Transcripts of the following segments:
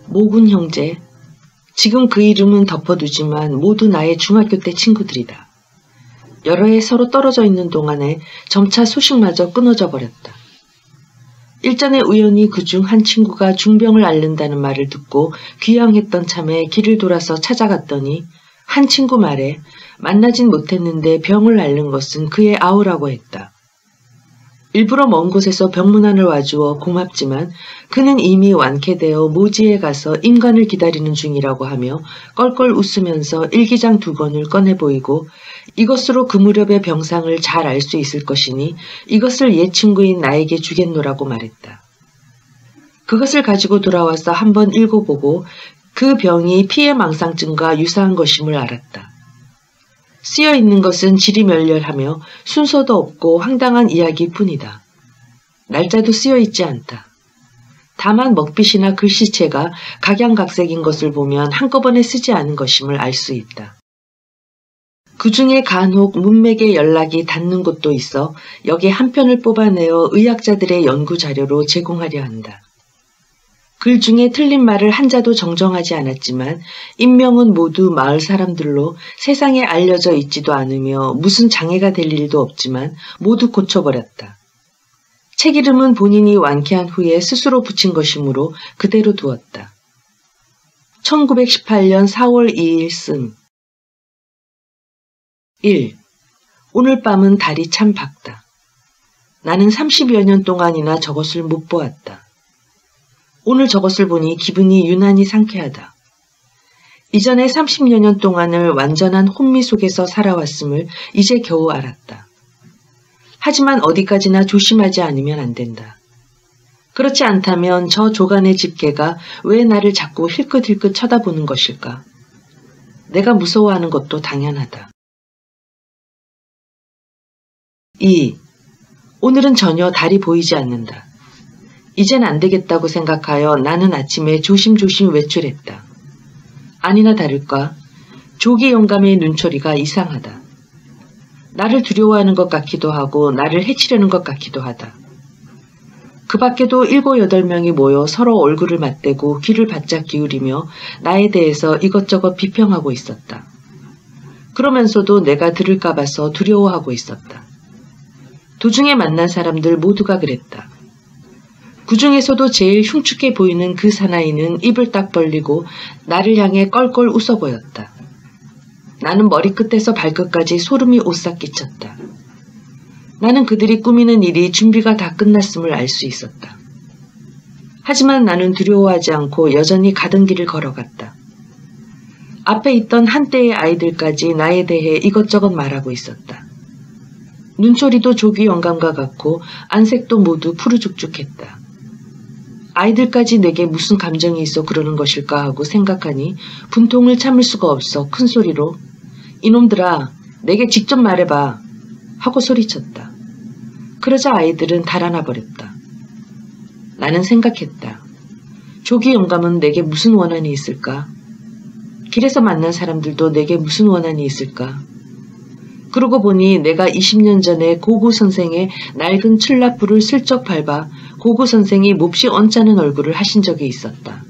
모군 형제. 지금 그 이름은 덮어두지만 모두 나의 중학교 때 친구들이다. 여러 해 서로 떨어져 있는 동안에 점차 소식마저 끊어져 버렸다. 일전에 우연히 그중 한 친구가 중병을 앓는다는 말을 듣고 귀향했던 참에 길을 돌아서 찾아갔더니 한 친구 말에 만나진 못했는데 병을 앓는 것은 그의 아우라고 했다. 일부러 먼 곳에서 병문안을 와주어 고맙지만 그는 이미 완쾌되어 모지에 가서 임관을 기다리는 중이라고 하며 껄껄 웃으면서 일기장 2권을 꺼내 보이고 이것으로 그 무렵의 병상을 잘 알 수 있을 것이니 이것을 옛 친구인 나에게 주겠노라고 말했다. 그것을 가지고 돌아와서 한번 읽어보고 그 병이 피해망상증과 유사한 것임을 알았다. 쓰여 있는 것은 지리멸렬하며 순서도 없고 황당한 이야기뿐이다. 날짜도 쓰여 있지 않다. 다만 먹빛이나 글씨체가 각양각색인 것을 보면 한꺼번에 쓰지 않은 것임을 알 수 있다. 그 중에 간혹 문맥에 연락이 닿는 곳도 있어 여기에 한 편을 뽑아내어 의학자들의 연구 자료로 제공하려 한다. 글 중에 틀린 말을 한자도 정정하지 않았지만 인명은 모두 마을 사람들로 세상에 알려져 있지도 않으며 무슨 장애가 될 일도 없지만 모두 고쳐버렸다. 책 이름은 본인이 완쾌한 후에 스스로 붙인 것이므로 그대로 두었다. 1918년 4월 2일 씀. 1. 오늘 밤은 달이 참 밝다. 나는 30여 년 동안이나 저것을 못 보았다. 오늘 저것을 보니 기분이 유난히 상쾌하다. 이전에 30여 년 동안을 완전한 혼미 속에서 살아왔음을 이제 겨우 알았다. 하지만 어디까지나 조심하지 않으면 안 된다. 그렇지 않다면 저 조간의 집게가 왜 나를 자꾸 힐끗힐끗 쳐다보는 것일까? 내가 무서워하는 것도 당연하다. 2. 오늘은 전혀 달이 보이지 않는다. 이젠 안 되겠다고 생각하여 나는 아침에 조심조심 외출했다. 아니나 다를까 조기 영감의 눈초리가 이상하다. 나를 두려워하는 것 같기도 하고 나를 해치려는 것 같기도 하다. 그 밖에도 7, 8명이 모여 서로 얼굴을 맞대고 귀를 바짝 기울이며 나에 대해서 이것저것 비평하고 있었다. 그러면서도 내가 들을까 봐서 두려워하고 있었다. 도중에 만난 사람들 모두가 그랬다. 그 중에서도 제일 흉측해 보이는 그 사나이는 입을 딱 벌리고 나를 향해 껄껄 웃어 보였다. 나는 머리끝에서 발끝까지 소름이 오싹 끼쳤다. 나는 그들이 꾸미는 일이 준비가 다 끝났음을 알 수 있었다. 하지만 나는 두려워하지 않고 여전히 가던 길을 걸어갔다. 앞에 있던 한때의 아이들까지 나에 대해 이것저것 말하고 있었다. 눈초리도 조기 영감과 같고 안색도 모두 푸르죽죽했다. 아이들까지 내게 무슨 감정이 있어 그러는 것일까 하고 생각하니 분통을 참을 수가 없어 큰 소리로 이놈들아 내게 직접 말해봐 하고 소리쳤다. 그러자 아이들은 달아나 버렸다. 나는 생각했다. 조기 영감은 내게 무슨 원한이 있을까? 길에서 만난 사람들도 내게 무슨 원한이 있을까? 그러고 보니 내가 20년 전에 고구 선생의 낡은 출납부를 슬쩍 밟아 고구 선생이 몹시 언짢은 얼굴을 하신 적이 있었다.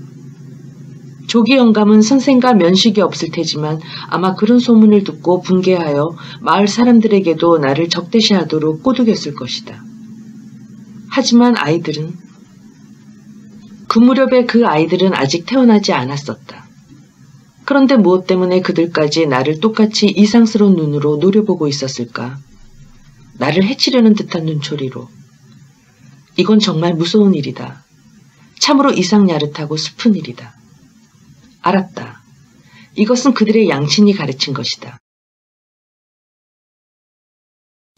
조기 영감은 선생과 면식이 없을 테지만 아마 그런 소문을 듣고 분개하여 마을 사람들에게도 나를 적대시하도록 꼬드겼을 것이다. 하지만 아이들은 그 무렵에 그 아이들은 아직 태어나지 않았었다. 그런데 무엇 때문에 그들까지 나를 똑같이 이상스러운 눈으로 노려보고 있었을까? 나를 해치려는 듯한 눈초리로. 이건 정말 무서운 일이다. 참으로 이상 야릇하고 슬픈 일이다. 알았다. 이것은 그들의 양친이 가르친 것이다.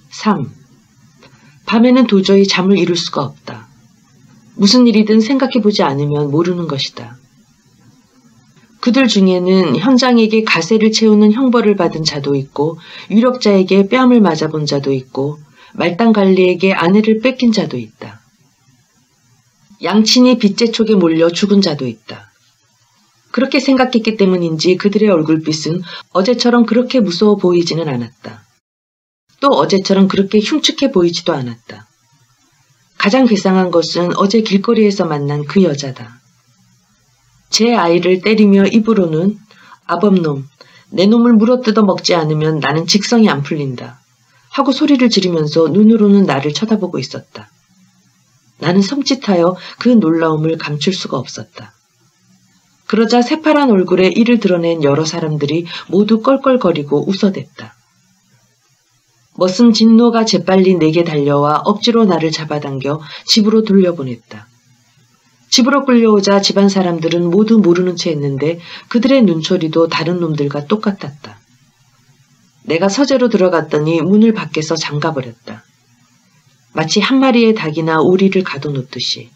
3. 밤에는 도저히 잠을 이룰 수가 없다. 무슨 일이든 생각해보지 않으면 모르는 것이다. 그들 중에는 현장에게 가세를 채우는 형벌을 받은 자도 있고 유력자에게 뺨을 맞아본 자도 있고 말단관리에게 아내를 뺏긴 자도 있다. 양친이 빚제촉에 몰려 죽은 자도 있다. 그렇게 생각했기 때문인지 그들의 얼굴빛은 어제처럼 그렇게 무서워 보이지는 않았다. 또 어제처럼 그렇게 흉측해 보이지도 않았다. 가장 괴상한 것은 어제 길거리에서 만난 그 여자다. 제 아이를 때리며 입으로는 아범놈, 내 놈을 물어뜯어 먹지 않으면 나는 직성이 안 풀린다 하고 소리를 지르면서 눈으로는 나를 쳐다보고 있었다. 나는 섬찟하여 그 놀라움을 감출 수가 없었다. 그러자 새파란 얼굴에 이를 드러낸 여러 사람들이 모두 껄껄거리고 웃어댔다. 머슴 진노가 재빨리 내게 달려와 억지로 나를 잡아당겨 집으로 돌려보냈다. 집으로 끌려오자 집안 사람들은 모두 모르는 채 했는데 그들의 눈초리도 다른 놈들과 똑같았다. 내가 서재로 들어갔더니 문을 밖에서 잠가버렸다. 마치 한 마리의 닭이나 오리를 가둬놓듯이.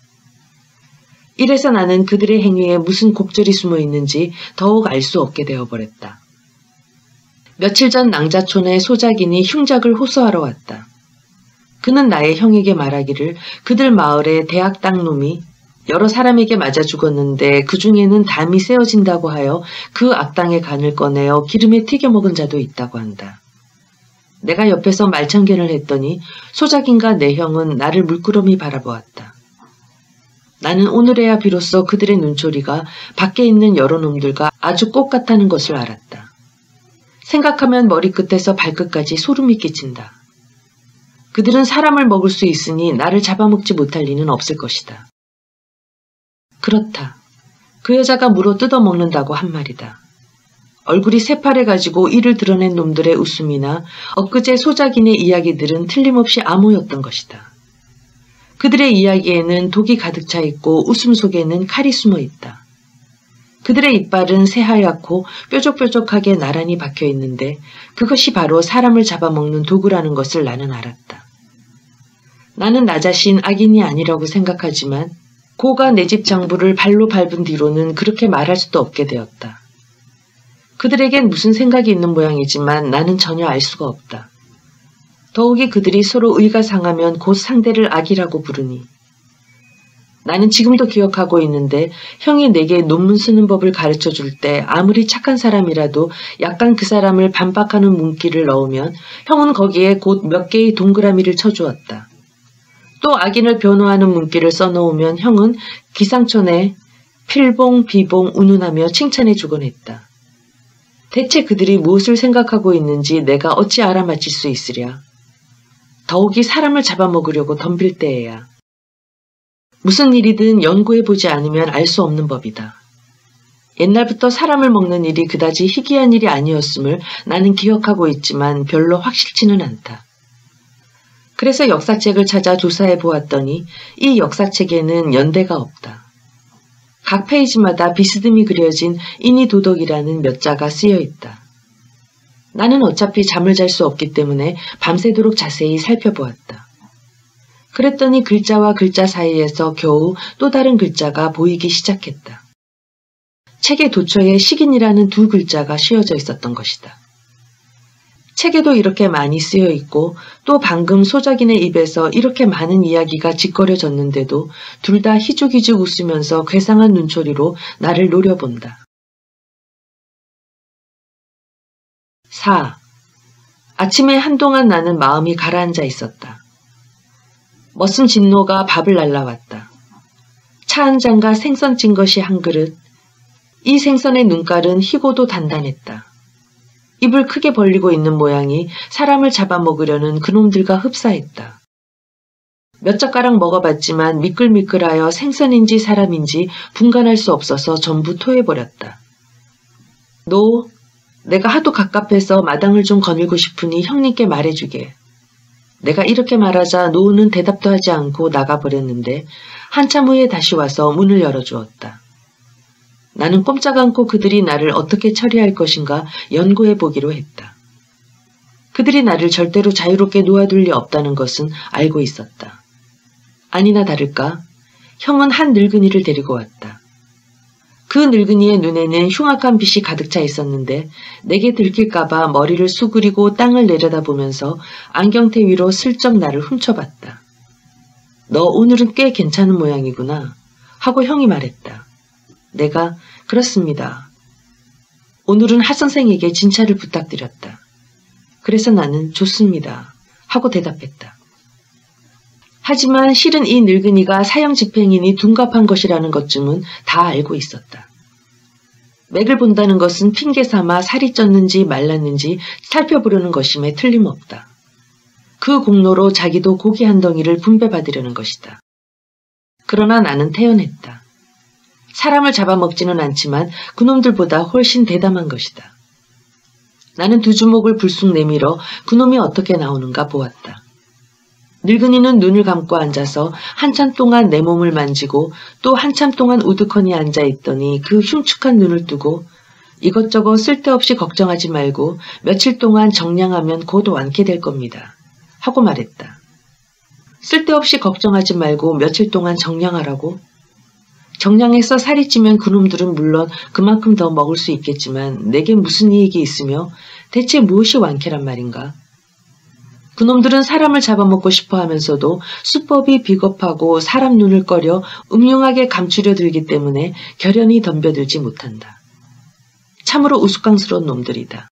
이래서 나는 그들의 행위에 무슨 곱절이 숨어 있는지 더욱 알 수 없게 되어버렸다. 며칠 전 낭자촌의 소작인이 흉작을 호소하러 왔다. 그는 나의 형에게 말하기를 그들 마을의 대학 땅놈이 여러 사람에게 맞아 죽었는데 그 중에는 담이 세어진다고 하여 그 악당의 간을 꺼내어 기름에 튀겨 먹은 자도 있다고 한다. 내가 옆에서 말참견을 했더니 소작인과 내 형은 나를 물끄러미 바라보았다. 나는 오늘에야 비로소 그들의 눈초리가 밖에 있는 여러 놈들과 아주 똑같다는 것을 알았다. 생각하면 머리끝에서 발끝까지 소름이 끼친다. 그들은 사람을 먹을 수 있으니 나를 잡아먹지 못할 리는 없을 것이다. 그렇다. 그 여자가 물어 뜯어먹는다고 한 말이다. 얼굴이 새파래가지고 이를 드러낸 놈들의 웃음이나 엊그제 소작인의 이야기들은 틀림없이 암호였던 것이다. 그들의 이야기에는 독이 가득 차 있고 웃음 속에는 칼이 숨어 있다. 그들의 이빨은 새하얗고 뾰족뾰족하게 나란히 박혀 있는데 그것이 바로 사람을 잡아먹는 도구라는 것을 나는 알았다. 나는 나 자신 악인이 아니라고 생각하지만 고가 내 집 장부를 발로 밟은 뒤로는 그렇게 말할 수도 없게 되었다. 그들에겐 무슨 생각이 있는 모양이지만 나는 전혀 알 수가 없다. 더욱이 그들이 서로 의가 상하면 곧 상대를 악이라고 부르니. 나는 지금도 기억하고 있는데 형이 내게 논문 쓰는 법을 가르쳐 줄 때 아무리 착한 사람이라도 약간 그 사람을 반박하는 문기를 넣으면 형은 거기에 곧 몇 개의 동그라미를 쳐주었다. 또 악인을 변호하는 문기를 써놓으면 형은 기상천외 필봉 비봉 운운하며 칭찬해 주곤 했다. 대체 그들이 무엇을 생각하고 있는지 내가 어찌 알아맞힐 수 있으랴. 더욱이 사람을 잡아먹으려고 덤빌 때에야. 무슨 일이든 연구해보지 않으면 알 수 없는 법이다. 옛날부터 사람을 먹는 일이 그다지 희귀한 일이 아니었음을 나는 기억하고 있지만 별로 확실치는 않다. 그래서 역사책을 찾아 조사해 보았더니 이 역사책에는 연대가 없다. 각 페이지마다 비스듬히 그려진 인이도덕이라는 몇 자가 쓰여 있다. 나는 어차피 잠을 잘 수 없기 때문에 밤새도록 자세히 살펴보았다. 그랬더니 글자와 글자 사이에서 겨우 또 다른 글자가 보이기 시작했다. 책의 도처에 식인이라는 두 글자가 씌어져 있었던 것이다. 책에도 이렇게 많이 쓰여 있고 또 방금 소작인의 입에서 이렇게 많은 이야기가 짓거려졌는데도 둘 다 희죽희죽 웃으면서 괴상한 눈초리로 나를 노려본다. 4. 아침에 한동안 나는 마음이 가라앉아 있었다. 머슴 진노가 밥을 날라왔다. 차 한 잔과 생선 찐 것이 한 그릇. 이 생선의 눈깔은 희고도 단단했다. 입을 크게 벌리고 있는 모양이 사람을 잡아먹으려는 그놈들과 흡사했다. 몇 젓가락 먹어봤지만 미끌미끌하여 생선인지 사람인지 분간할 수 없어서 전부 토해버렸다. 너, 내가 하도 갑갑해서 마당을 좀 거닐고 싶으니 형님께 말해주게. 내가 이렇게 말하자 노우는 대답도 하지 않고 나가버렸는데 한참 후에 다시 와서 문을 열어주었다. 나는 꼼짝 않고 그들이 나를 어떻게 처리할 것인가 연구해 보기로 했다. 그들이 나를 절대로 자유롭게 놓아둘 리 없다는 것은 알고 있었다. 아니나 다를까 형은 한 늙은이를 데리고 왔다. 그 늙은이의 눈에는 흉악한 빛이 가득 차 있었는데 내게 들킬까봐 머리를 수그리고 땅을 내려다보면서 안경테 위로 슬쩍 나를 훔쳐봤다. 너 오늘은 꽤 괜찮은 모양이구나 하고 형이 말했다. 내가 그렇습니다. 오늘은 하선생에게 진찰을 부탁드렸다. 그래서 나는 좋습니다 하고 대답했다. 하지만 실은 이 늙은이가 사형집행인이 둔갑한 것이라는 것쯤은 다 알고 있었다. 맥을 본다는 것은 핑계 삼아 살이 쪘는지 말랐는지 살펴보려는 것임에 틀림없다. 그 공로로 자기도 고기 한 덩이를 분배받으려는 것이다. 그러나 나는 태연했다. 사람을 잡아먹지는 않지만 그놈들보다 훨씬 대담한 것이다. 나는 두 주먹을 불쑥 내밀어 그놈이 어떻게 나오는가 보았다. 늙은이는 눈을 감고 앉아서 한참 동안 내 몸을 만지고 또 한참 동안 우두커니 앉아있더니 그 흉측한 눈을 뜨고 이것저것 쓸데없이 걱정하지 말고 며칠 동안 정량하면 곧 완쾌될 겁니다. 하고 말했다. 쓸데없이 걱정하지 말고 며칠 동안 정량하라고? 정량해서 살이 찌면 그놈들은 물론 그만큼 더 먹을 수 있겠지만 내게 무슨 이익이 있으며 대체 무엇이 완쾌란 말인가? 그놈들은 사람을 잡아먹고 싶어 하면서도 수법이 비겁하고 사람 눈을 꺼려 음흉하게 감추려 들기 때문에 결연히 덤벼들지 못한다. 참으로 우스꽝스러운 놈들이다.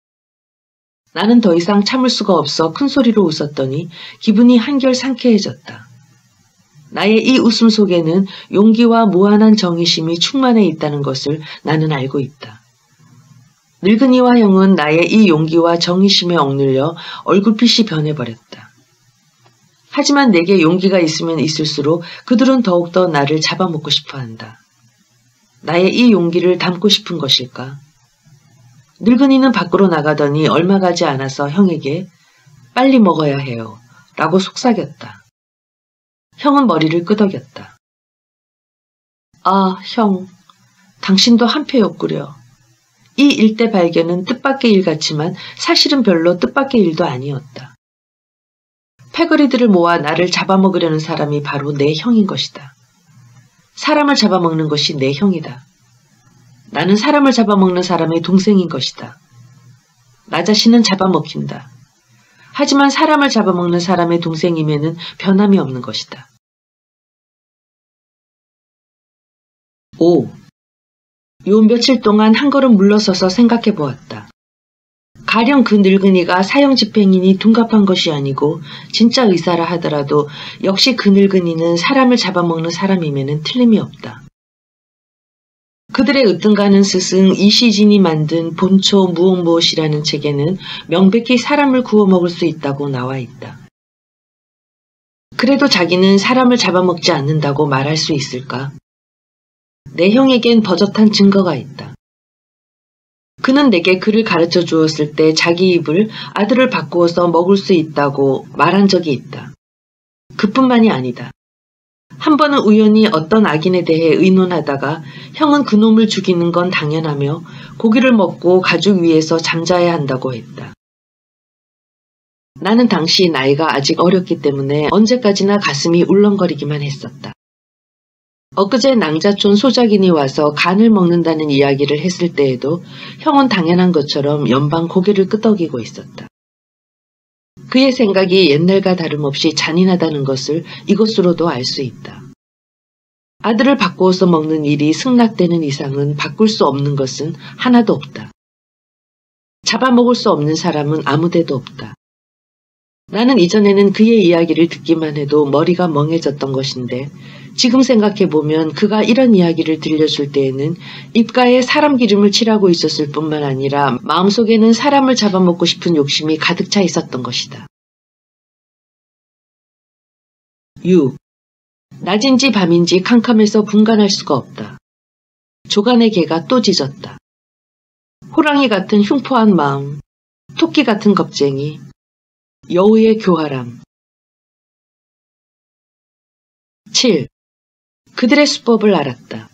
나는 더 이상 참을 수가 없어 큰 소리로 웃었더니 기분이 한결 상쾌해졌다. 나의 이 웃음 속에는 용기와 무한한 정의심이 충만해 있다는 것을 나는 알고 있다. 늙은이와 형은 나의 이 용기와 정의심에 억눌려 얼굴빛이 변해버렸다. 하지만 내게 용기가 있으면 있을수록 그들은 더욱더 나를 잡아먹고 싶어한다. 나의 이 용기를 담고 싶은 것일까? 늙은이는 밖으로 나가더니 얼마 가지 않아서 형에게 빨리 먹어야 해요 라고 속삭였다. 형은 머리를 끄덕였다. 아, 형, 당신도 한패였구려. 이 일대 발견은 뜻밖의 일 같지만 사실은 별로 뜻밖의 일도 아니었다. 패거리들을 모아 나를 잡아먹으려는 사람이 바로 내 형인 것이다. 사람을 잡아먹는 것이 내 형이다. 나는 사람을 잡아먹는 사람의 동생인 것이다. 나 자신은 잡아먹힌다. 하지만 사람을 잡아먹는 사람의 동생임에는 변함이 없는 것이다. 5. 요 며칠 동안 한 걸음 물러서서 생각해 보았다. 가령 그 늙은이가 사형집행인이 둔갑한 것이 아니고 진짜 의사라 하더라도 역시 그 늙은이는 사람을 잡아먹는 사람임에는 틀림이 없다. 그들의 으뜸가는 스승 이시진이 만든 본초 무엇무엇이라는 책에는 명백히 사람을 구워 먹을 수 있다고 나와 있다. 그래도 자기는 사람을 잡아먹지 않는다고 말할 수 있을까? 내 형에겐 버젓한 증거가 있다. 그는 내게 글을 가르쳐 주었을 때 자기 입을 아들을 바꾸어서 먹을 수 있다고 말한 적이 있다. 그뿐만이 아니다. 한 번은 우연히 어떤 악인에 대해 의논하다가 형은 그놈을 죽이는 건 당연하며 고기를 먹고 가죽 위에서 잠자야 한다고 했다. 나는 당시 나이가 아직 어렸기 때문에 언제까지나 가슴이 울렁거리기만 했었다. 엊그제 낭자촌 소작인이 와서 간을 먹는다는 이야기를 했을 때에도 형은 당연한 것처럼 연방 고개를 끄덕이고 있었다. 그의 생각이 옛날과 다름없이 잔인하다는 것을 이것으로도 알 수 있다. 아들을 바꾸어서 먹는 일이 승낙되는 이상은 바꿀 수 없는 것은 하나도 없다. 잡아먹을 수 없는 사람은 아무데도 없다. 나는 이전에는 그의 이야기를 듣기만 해도 머리가 멍해졌던 것인데 지금 생각해보면 그가 이런 이야기를 들려줄 때에는 입가에 사람 기름을 칠하고 있었을 뿐만 아니라 마음속에는 사람을 잡아먹고 싶은 욕심이 가득 차 있었던 것이다. 6. 낮인지 밤인지 캄캄해서 분간할 수가 없다. 조간의 개가 또 짖었다. 호랑이 같은 흉포한 마음, 토끼 같은 겁쟁이, 여우의 교활함. 7. 그들의 수법을 알았다.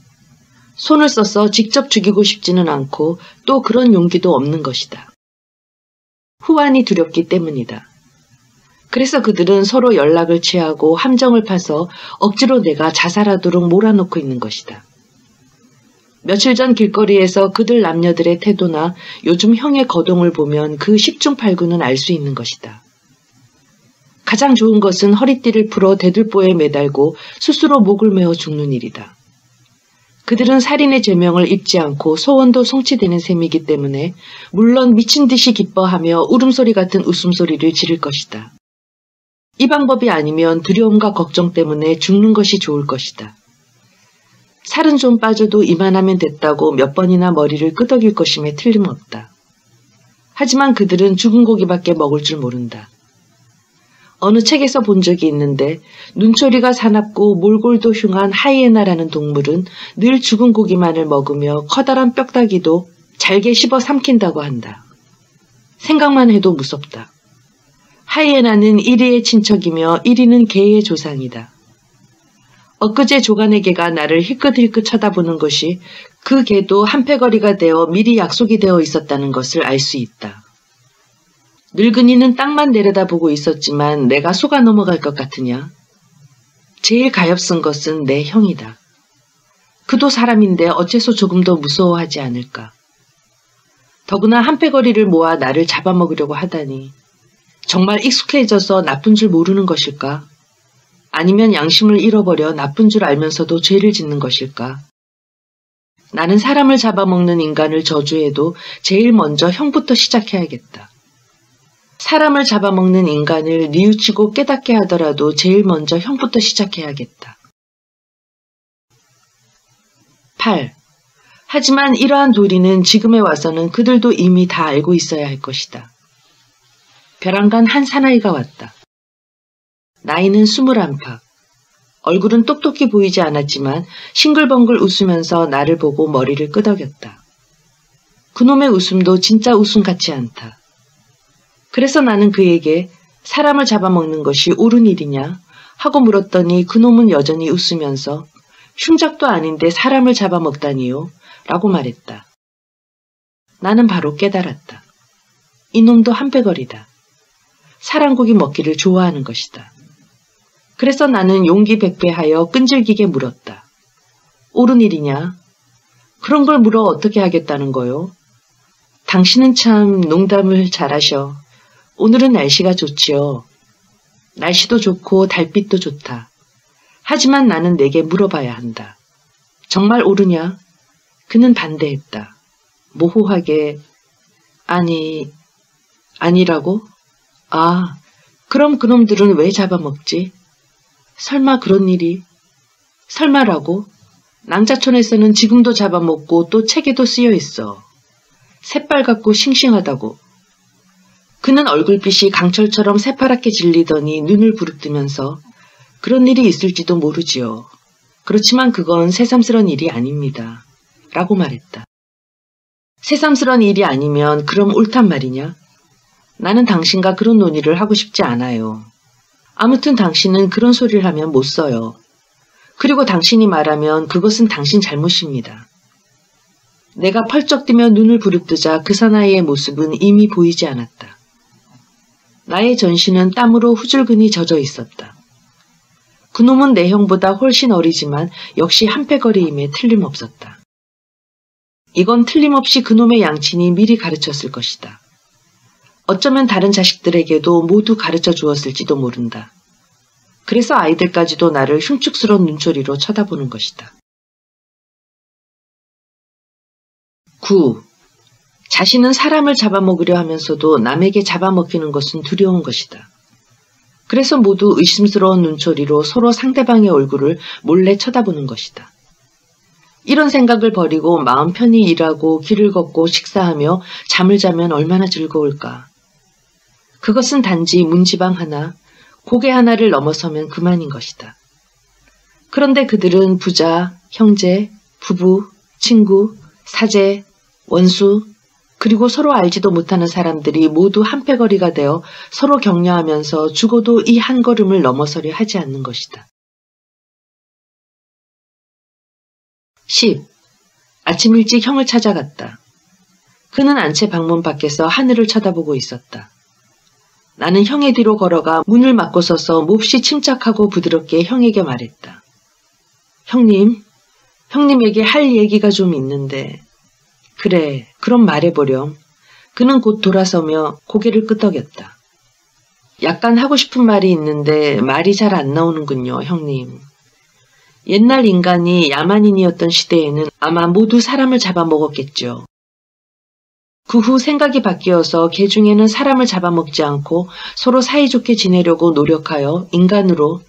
손을 써서 직접 죽이고 싶지는 않고 또 그런 용기도 없는 것이다. 후환이 두렵기 때문이다. 그래서 그들은 서로 연락을 취하고 함정을 파서 억지로 내가 자살하도록 몰아놓고 있는 것이다. 며칠 전 길거리에서 그들 남녀들의 태도나 요즘 형의 거동을 보면 그 10중 8구는 알 수 있는 것이다. 가장 좋은 것은 허리띠를 풀어 대들보에 매달고 스스로 목을 메어 죽는 일이다. 그들은 살인의 죄명을 입지 않고 소원도 성취되는 셈이기 때문에 물론 미친 듯이 기뻐하며 울음소리 같은 웃음소리를 지를 것이다. 이 방법이 아니면 두려움과 걱정 때문에 죽는 것이 좋을 것이다. 살은 좀 빠져도 이만하면 됐다고 몇 번이나 머리를 끄덕일 것임에 틀림없다. 하지만 그들은 죽은 고기밖에 먹을 줄 모른다. 어느 책에서 본 적이 있는데 눈초리가 사납고 몰골도 흉한 하이에나라는 동물은 늘 죽은 고기만을 먹으며 커다란 뼈다귀도 잘게 씹어 삼킨다고 한다. 생각만 해도 무섭다. 하이에나는 1위의 친척이며 1위는 개의 조상이다. 엊그제 조간의 개가 나를 힐끗힐끗 쳐다보는 것이 그 개도 한패거리가 되어 미리 약속이 되어 있었다는 것을 알 수 있다. 늙은이는 땅만 내려다보고 있었지만 내가 속아 넘어갈 것 같으냐? 제일 가엾은 것은 내 형이다. 그도 사람인데 어째서 조금 더 무서워하지 않을까? 더구나 한패거리를 모아 나를 잡아먹으려고 하다니 정말 익숙해져서 나쁜 줄 모르는 것일까? 아니면 양심을 잃어버려 나쁜 줄 알면서도 죄를 짓는 것일까? 나는 사람을 잡아먹는 인간을 저주해도 제일 먼저 형부터 시작해야겠다. 사람을 잡아먹는 인간을 뉘우치고 깨닫게 하더라도 제일 먼저 형부터 시작해야겠다. 8. 하지만 이러한 도리는 지금에 와서는 그들도 이미 다 알고 있어야 할 것이다. 벼랑간 한 사나이가 왔다. 나이는 21파. 얼굴은 똑똑히 보이지 않았지만 싱글벙글 웃으면서 나를 보고 머리를 끄덕였다. 그놈의 웃음도 진짜 웃음 같지 않다. 그래서 나는 그에게 사람을 잡아먹는 것이 옳은 일이냐 하고 물었더니 그놈은 여전히 웃으면서 흉작도 아닌데 사람을 잡아먹다니요? 라고 말했다. 나는 바로 깨달았다. 이놈도 한패거리다. 사람고기 먹기를 좋아하는 것이다. 그래서 나는 용기 백배하여 끈질기게 물었다. 옳은 일이냐? 그런 걸 물어 어떻게 하겠다는 거요? 당신은 참 농담을 잘하셔. 오늘은 날씨가 좋지요. 날씨도 좋고 달빛도 좋다. 하지만 나는 내게 물어봐야 한다. 정말 옳으냐? 그는 반대했다. 모호하게 아니라고? 아, 그럼 그놈들은 왜 잡아먹지? 설마 그런 일이? 설마라고? 낭자촌에서는 지금도 잡아먹고 또 책에도 쓰여 있어. 새빨갛고 싱싱하다고. 그는 얼굴빛이 강철처럼 새파랗게 질리더니 눈을 부릅뜨면서 그런 일이 있을지도 모르지요. 그렇지만 그건 새삼스런 일이 아닙니다. 라고 말했다. 새삼스런 일이 아니면 그럼 옳단 말이냐? 나는 당신과 그런 논의를 하고 싶지 않아요. 아무튼 당신은 그런 소리를 하면 못 써요. 그리고 당신이 말하면 그것은 당신 잘못입니다. 내가 펄쩍 뛰며 눈을 부릅뜨자 그 사나이의 모습은 이미 보이지 않았다. 나의 전신은 땀으로 후줄근히 젖어 있었다. 그놈은 내 형보다 훨씬 어리지만 역시 한패거리임에 틀림없었다. 이건 틀림없이 그놈의 양친이 미리 가르쳤을 것이다. 어쩌면 다른 자식들에게도 모두 가르쳐 주었을지도 모른다. 그래서 아이들까지도 나를 흉측스러운 눈초리로 쳐다보는 것이다. 9. 자신은 사람을 잡아먹으려 하면서도 남에게 잡아먹히는 것은 두려운 것이다. 그래서 모두 의심스러운 눈초리로 서로 상대방의 얼굴을 몰래 쳐다보는 것이다. 이런 생각을 버리고 마음 편히 일하고 길을 걷고 식사하며 잠을 자면 얼마나 즐거울까. 그것은 단지 문지방 하나, 고개 하나를 넘어서면 그만인 것이다. 그런데 그들은 부자, 형제, 부부, 친구, 사제, 원수, 그리고 서로 알지도 못하는 사람들이 모두 한패거리가 되어 서로 격려하면서 죽어도 이 한 걸음을 넘어서려 하지 않는 것이다. 10. 아침 일찍 형을 찾아갔다. 그는 안채 방문 밖에서 하늘을 쳐다보고 있었다. 나는 형의 뒤로 걸어가 문을 막고 서서 몹시 침착하고 부드럽게 형에게 말했다. 형님에게 할 얘기가 좀 있는데. 그래, 그럼 말해보렴. 그는 곧 돌아서며 고개를 끄덕였다. 약간 하고 싶은 말이 있는데 말이 잘 안 나오는군요, 형님. 옛날 인간이 야만인이었던 시대에는 아마 모두 사람을 잡아먹었겠죠. 그 후 생각이 바뀌어서 개 중에는 사람을 잡아먹지 않고 서로 사이좋게 지내려고 노력하여 인간으로,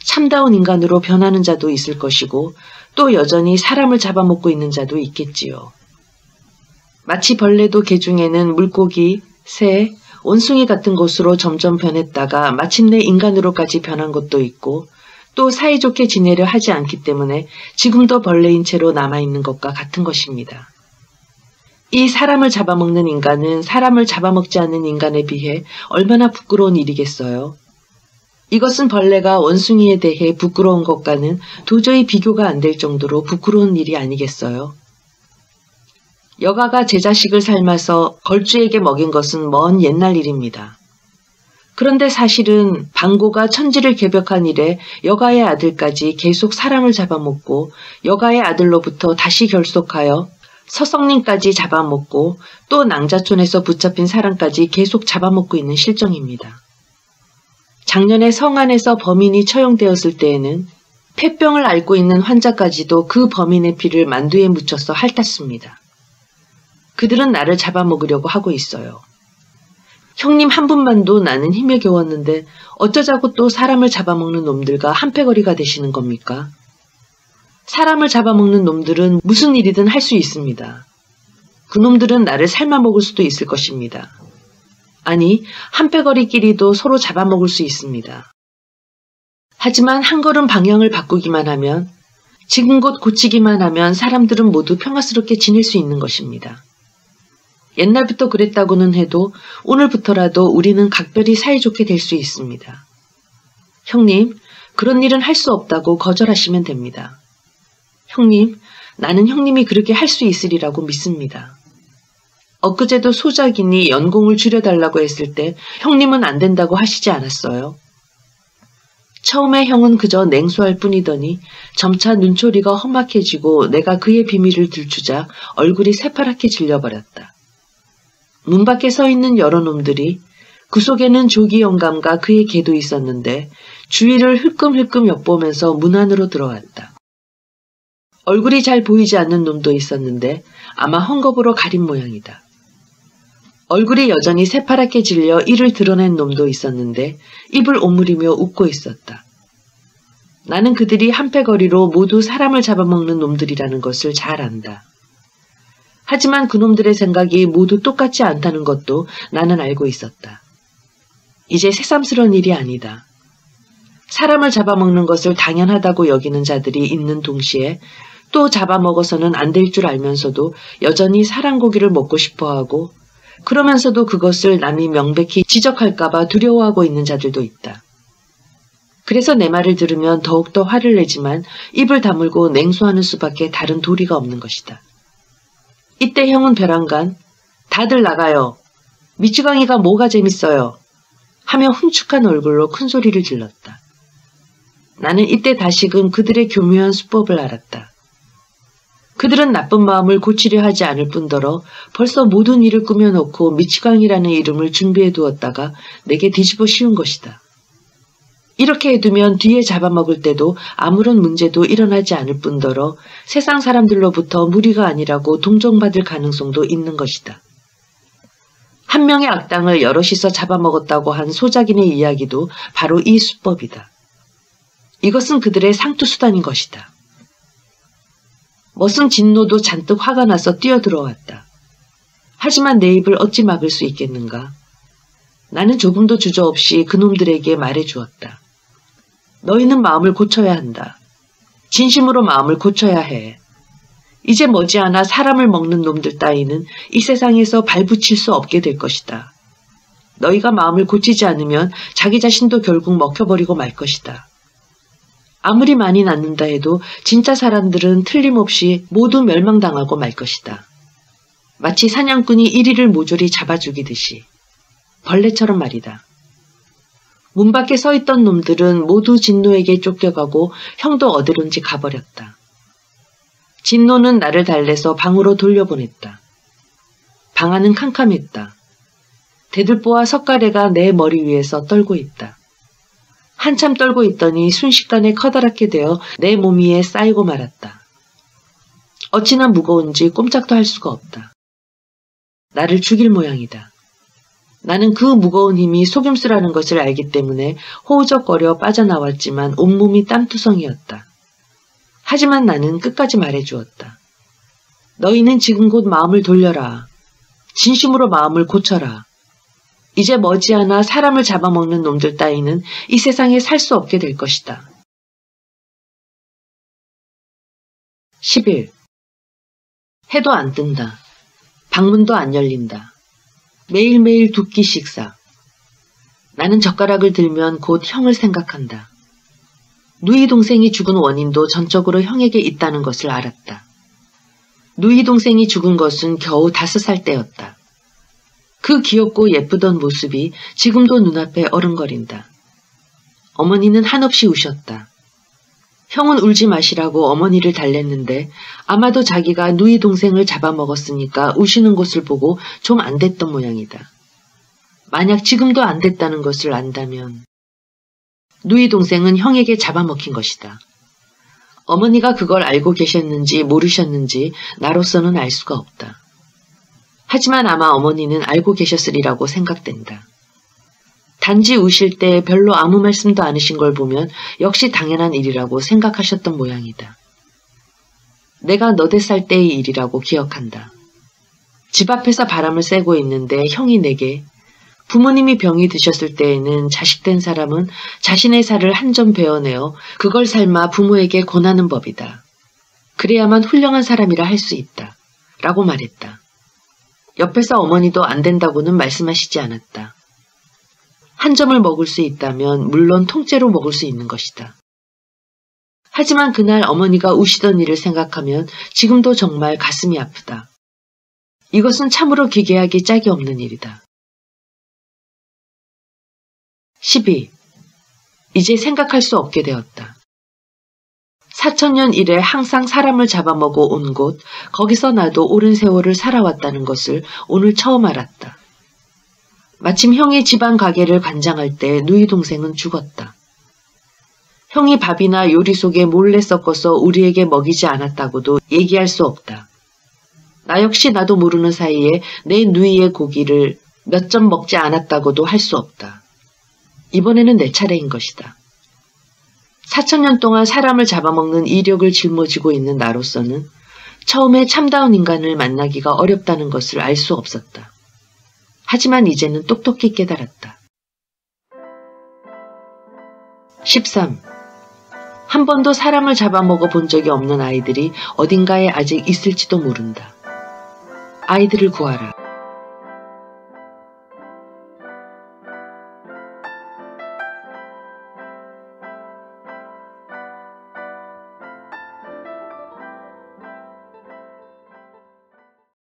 참다운 인간으로 변하는 자도 있을 것이고 또 여전히 사람을 잡아먹고 있는 자도 있겠지요. 마치 벌레도 개중에는 물고기, 새, 원숭이 같은 것으로 점점 변했다가 마침내 인간으로까지 변한 것도 있고 또 사이좋게 지내려 하지 않기 때문에 지금도 벌레인 채로 남아있는 것과 같은 것입니다. 이 사람을 잡아먹는 인간은 사람을 잡아먹지 않는 인간에 비해 얼마나 부끄러운 일이겠어요. 이것은 벌레가 원숭이에 대해 부끄러운 것과는 도저히 비교가 안 될 정도로 부끄러운 일이 아니겠어요. 여가가 제 자식을 삶아서 걸주에게 먹인 것은 먼 옛날 일입니다. 그런데 사실은 방고가 천지를 개벽한 이래 여가의 아들까지 계속 사람을 잡아먹고 여가의 아들로부터 다시 결속하여 서성님까지 잡아먹고 또 낭자촌에서 붙잡힌 사람까지 계속 잡아먹고 있는 실정입니다. 작년에 성안에서 범인이 처형되었을 때에는 폐병을 앓고 있는 환자까지도 그 범인의 피를 만두에 묻혀서 핥았습니다. 그들은 나를 잡아먹으려고 하고 있어요. 형님 한 분만도 나는 힘에 겨웠는데 어쩌자고 또 사람을 잡아먹는 놈들과 한패거리가 되시는 겁니까? 사람을 잡아먹는 놈들은 무슨 일이든 할 수 있습니다. 그놈들은 나를 삶아먹을 수도 있을 것입니다. 아니, 한패거리끼리도 서로 잡아먹을 수 있습니다. 하지만 한 걸음 방향을 바꾸기만 하면, 지금 곧 고치기만 하면 사람들은 모두 평화스럽게 지낼 수 있는 것입니다. 옛날부터 그랬다고는 해도 오늘부터라도 우리는 각별히 사이좋게 될 수 있습니다. 형님, 그런 일은 할 수 없다고 거절하시면 됩니다. 형님, 나는 형님이 그렇게 할 수 있으리라고 믿습니다. 엊그제도 소작인이 연공을 줄여달라고 했을 때 형님은 안 된다고 하시지 않았어요? 처음에 형은 그저 냉소할 뿐이더니 점차 눈초리가 험악해지고 내가 그의 비밀을 들추자 얼굴이 새파랗게 질려버렸다. 문 밖에 서 있는 여러 놈들이 그 속에는 조기 영감과 그의 개도 있었는데 주위를 흘끔흘끔 엿보면서 문 안으로 들어왔다. 얼굴이 잘 보이지 않는 놈도 있었는데 아마 헝겊으로 가린 모양이다. 얼굴이 여전히 새파랗게 질려 이를 드러낸 놈도 있었는데 입을 오므리며 웃고 있었다. 나는 그들이 한패거리로 모두 사람을 잡아먹는 놈들이라는 것을 잘 안다. 하지만 그놈들의 생각이 모두 똑같지 않다는 것도 나는 알고 있었다. 이제 새삼스러운 일이 아니다. 사람을 잡아먹는 것을 당연하다고 여기는 자들이 있는 동시에 또 잡아먹어서는 안 될 줄 알면서도 여전히 사람 고기를 먹고 싶어하고 그러면서도 그것을 남이 명백히 지적할까봐 두려워하고 있는 자들도 있다. 그래서 내 말을 들으면 더욱더 화를 내지만 입을 다물고 냉소하는 수밖에 다른 도리가 없는 것이다. 이때 형은 벼랑간 다들 나가요. 미치광이가 뭐가 재밌어요. 하며 훔축한 얼굴로 큰 소리를 질렀다. 나는 이때 다시금 그들의 교묘한 수법을 알았다. 그들은 나쁜 마음을 고치려 하지 않을 뿐더러 벌써 모든 일을 꾸며놓고 미치광이라는 이름을 준비해 두었다가 내게 뒤집어 씌운 것이다. 이렇게 해두면 뒤에 잡아먹을 때도 아무런 문제도 일어나지 않을 뿐더러 세상 사람들로부터 무리가 아니라고 동정받을 가능성도 있는 것이다. 한 명의 악당을 여럿이서 잡아먹었다고 한 소작인의 이야기도 바로 이 수법이다. 이것은 그들의 상투수단인 것이다. 머슴 진노도 잔뜩 화가 나서 뛰어들어왔다. 하지만 내 입을 어찌 막을 수 있겠는가? 나는 조금도 주저없이 그놈들에게 말해주었다. 너희는 마음을 고쳐야 한다. 진심으로 마음을 고쳐야 해. 이제 머지않아 사람을 먹는 놈들 따위는 이 세상에서 발붙일 수 없게 될 것이다. 너희가 마음을 고치지 않으면 자기 자신도 결국 먹혀버리고 말 것이다. 아무리 많이 낳는다 해도 진짜 사람들은 틀림없이 모두 멸망당하고 말 것이다. 마치 사냥꾼이 이리를 모조리 잡아 죽이듯이. 벌레처럼 말이다. 문 밖에 서 있던 놈들은 모두 진노에게 쫓겨가고 형도 어디론지 가버렸다. 진노는 나를 달래서 방으로 돌려보냈다. 방 안은 캄캄했다. 대들보와 석가래가 내 머리 위에서 떨고 있다. 한참 떨고 있더니 순식간에 커다랗게 되어 내 몸 위에 쌓이고 말았다. 어찌나 무거운지 꼼짝도 할 수가 없다. 나를 죽일 모양이다. 나는 그 무거운 힘이 속임수라는 것을 알기 때문에 호우적거려 빠져나왔지만 온몸이 땀투성이었다. 하지만 나는 끝까지 말해주었다. 너희는 지금 곧 마음을 돌려라. 진심으로 마음을 고쳐라. 이제 머지않아 사람을 잡아먹는 놈들 따위는 이 세상에 살 수 없게 될 것이다. 10일. 해도 안 뜬다. 방문도 안 열린다. 매일매일 2끼 식사. 나는 젓가락을 들면 곧 형을 생각한다. 누이 동생이 죽은 원인도 전적으로 형에게 있다는 것을 알았다. 누이 동생이 죽은 것은 겨우 5살 때였다. 그 귀엽고 예쁘던 모습이 지금도 눈앞에 어른거린다. 어머니는 한없이 우셨다. 형은 울지 마시라고 어머니를 달랬는데 아마도 자기가 누이 동생을 잡아먹었으니까 우시는 것을 보고 좀 안 됐던 모양이다. 만약 지금도 안 됐다는 것을 안다면 누이 동생은 형에게 잡아먹힌 것이다. 어머니가 그걸 알고 계셨는지 모르셨는지 나로서는 알 수가 없다. 하지만 아마 어머니는 알고 계셨으리라고 생각된다. 단지 우실 때 별로 아무 말씀도 안 하신 걸 보면 역시 당연한 일이라고 생각하셨던 모양이다. 내가 너댓 살 때의 일이라고 기억한다. 집 앞에서 바람을 쐬고 있는데 형이 내게 부모님이 병이 드셨을 때에는 자식된 사람은 자신의 살을 한 점 베어내어 그걸 삶아 부모에게 권하는 법이다. 그래야만 훌륭한 사람이라 할 수 있다. 라고 말했다. 옆에서 어머니도 안 된다고는 말씀하시지 않았다. 한 점을 먹을 수 있다면 물론 통째로 먹을 수 있는 것이다. 하지만 그날 어머니가 우시던 일을 생각하면 지금도 정말 가슴이 아프다. 이것은 참으로 기괴하기 짝이 없는 일이다. 12. 이제 생각할 수 없게 되었다. 4000년 이래 항상 사람을 잡아먹어 온 곳, 거기서 나도 오랜 세월을 살아왔다는 것을 오늘 처음 알았다. 마침 형이 집안 가게를 관장할 때 누이 동생은 죽었다. 형이 밥이나 요리 속에 몰래 섞어서 우리에게 먹이지 않았다고도 얘기할 수 없다. 나 역시 나도 모르는 사이에 내 누이의 고기를 몇 점 먹지 않았다고도 할 수 없다. 이번에는 내 차례인 것이다. 4000년 동안 사람을 잡아먹는 이력을 짊어지고 있는 나로서는 처음에 참다운 인간을 만나기가 어렵다는 것을 알 수 없었다. 하지만 이제는 똑똑히 깨달았다. 13. 한 번도 사람을 잡아먹어 본 적이 없는 아이들이 어딘가에 아직 있을지도 모른다. 아이들을 구하라.